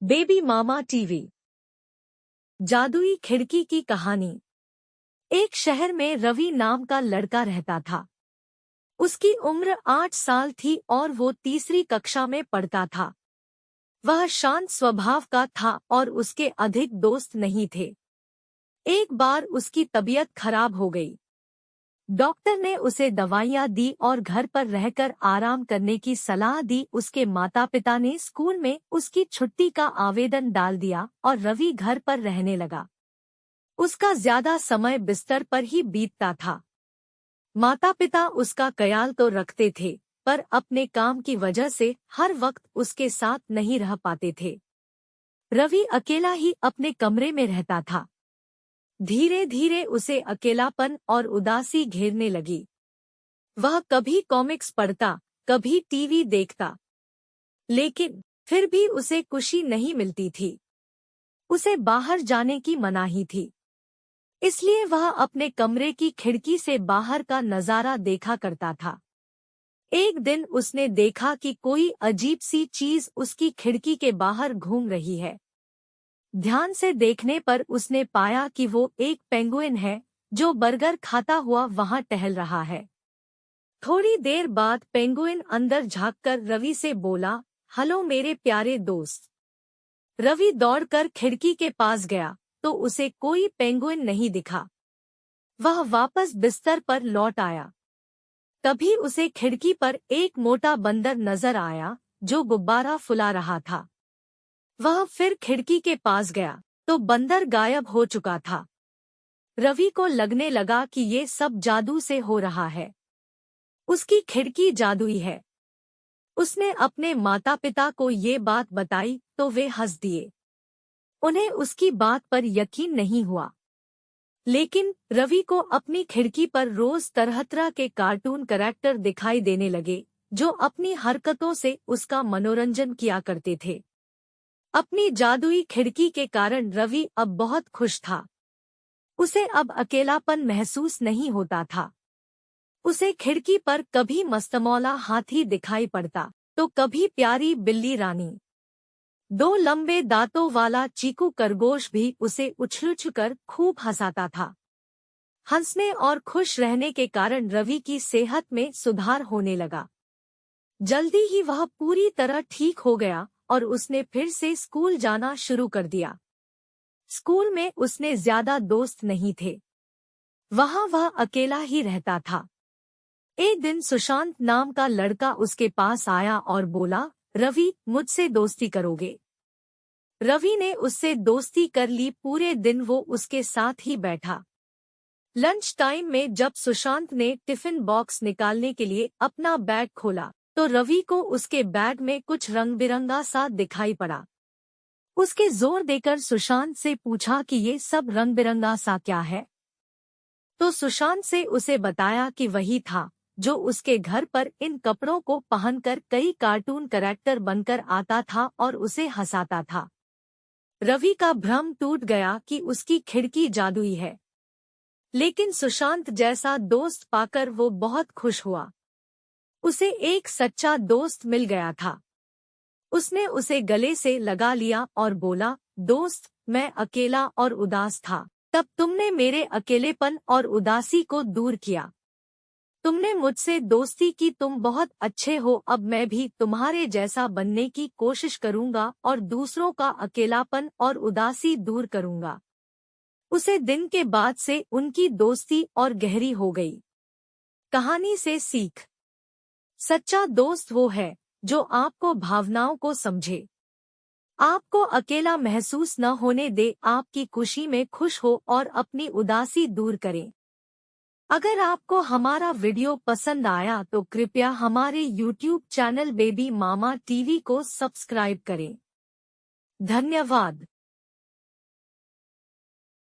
Baby मामा TV. जादुई खिड़की की कहानी। एक शहर में रवि नाम का लड़का रहता था। उसकी उम्र 8 साल थी और वो तीसरी कक्षा में पढ़ता था। वह शांत स्वभाव का था और उसके अधिक दोस्त नहीं थे। एक बार उसकी तबीयत खराब हो गई। डॉक्टर ने उसे दवाइयां दी और घर पर रहकर आराम करने की सलाह दी। उसके माता पिता ने स्कूल में उसकी छुट्टी का आवेदन डाल दिया और रवि घर पर रहने लगा। उसका ज्यादा समय बिस्तर पर ही बीतता था। माता पिता उसका ख्याल तो रखते थे, पर अपने काम की वजह से हर वक्त उसके साथ नहीं रह पाते थे। रवि अकेला ही अपने कमरे में रहता था। धीरे धीरे उसे अकेलापन और उदासी घेरने लगी। वह कभी कॉमिक्स पढ़ता, कभी टीवी देखता, लेकिन फिर भी उसे खुशी नहीं मिलती थी। उसे बाहर जाने की मनाही थी, इसलिए वह अपने कमरे की खिड़की से बाहर का नजारा देखा करता था। एक दिन उसने देखा कि कोई अजीब सी चीज उसकी खिड़की के बाहर घूम रही है। ध्यान से देखने पर उसने पाया कि वो एक पेंगुइन है जो बर्गर खाता हुआ वहां टहल रहा है। थोड़ी देर बाद पेंगुइन अंदर झांककर रवि से बोला, हेलो मेरे प्यारे दोस्त। रवि दौड़कर खिड़की के पास गया तो उसे कोई पेंगुइन नहीं दिखा। वह वापस बिस्तर पर लौट आया। तभी उसे खिड़की पर एक मोटा बंदर नजर आया जो गुब्बारा फुला रहा था। वह फिर खिड़की के पास गया तो बंदर गायब हो चुका था। रवि को लगने लगा कि ये सब जादू से हो रहा है। उसकी खिड़की जादुई है। उसने अपने माता पिता को ये बात बताई तो वे हंस दिए। उन्हें उसकी बात पर यकीन नहीं हुआ। लेकिन रवि को अपनी खिड़की पर रोज तरह तरह के कार्टून कैरेक्टर दिखाई देने लगे जो अपनी हरकतों से उसका मनोरंजन किया करते थे। अपनी जादुई खिड़की के कारण रवि अब बहुत खुश था। उसे अब अकेलापन महसूस नहीं होता था। उसे खिड़की पर कभी मस्तमौला हाथी दिखाई पड़ता तो कभी प्यारी बिल्ली रानी। 2 लंबे दांतों वाला चीकू खरगोश भी उसे उछल-उछलकर खूब हंसाता था। हंसने और खुश रहने के कारण रवि की सेहत में सुधार होने लगा। जल्दी ही वह पूरी तरह ठीक हो गया और उसने फिर से स्कूल जाना शुरू कर दिया। स्कूल में उसने ज्यादा दोस्त नहीं थे। वहां वह अकेला ही रहता था। एक दिन सुशांत नाम का लड़का उसके पास आया और बोला, रवि मुझसे दोस्ती करोगे? रवि ने उससे दोस्ती कर ली। पूरे दिन वो उसके साथ ही बैठा। लंच टाइम में जब सुशांत ने टिफिन बॉक्स निकालने के लिए अपना बैग खोला तो रवि को उसके बैग में कुछ रंग बिरंगा सा दिखाई पड़ा। उसके जोर देकर सुशांत से पूछा कि ये सब रंग बिरंगा सा क्या है? तो सुशांत से उसे बताया कि वही था जो उसके घर पर इन कपड़ों को पहनकर कई कार्टून कैरेक्टर बनकर आता था और उसे हंसाता था। रवि का भ्रम टूट गया कि उसकी खिड़की जादुई है। लेकिन सुशांत जैसा दोस्त पाकर वो बहुत खुश हुआ। उसे एक सच्चा दोस्त मिल गया था। उसने उसे गले से लगा लिया और बोला, दोस्त मैं अकेला और उदास था, तब तुमने मेरे अकेलेपन और उदासी को दूर किया। तुमने मुझसे दोस्ती की, तुम बहुत अच्छे हो। अब मैं भी तुम्हारे जैसा बनने की कोशिश करूंगा और दूसरों का अकेलापन और उदासी दूर करूंगा। उसे दिन के बाद से उनकी दोस्ती और गहरी हो गई। कहानी से सीख। सच्चा दोस्त वो है जो आपको भावनाओं को समझे, आपको अकेला महसूस न होने दे, आपकी खुशी में खुश हो और अपनी उदासी दूर करे। अगर आपको हमारा वीडियो पसंद आया तो कृपया हमारे YouTube चैनल बेबी मामा टीवी को सब्सक्राइब करें। धन्यवाद।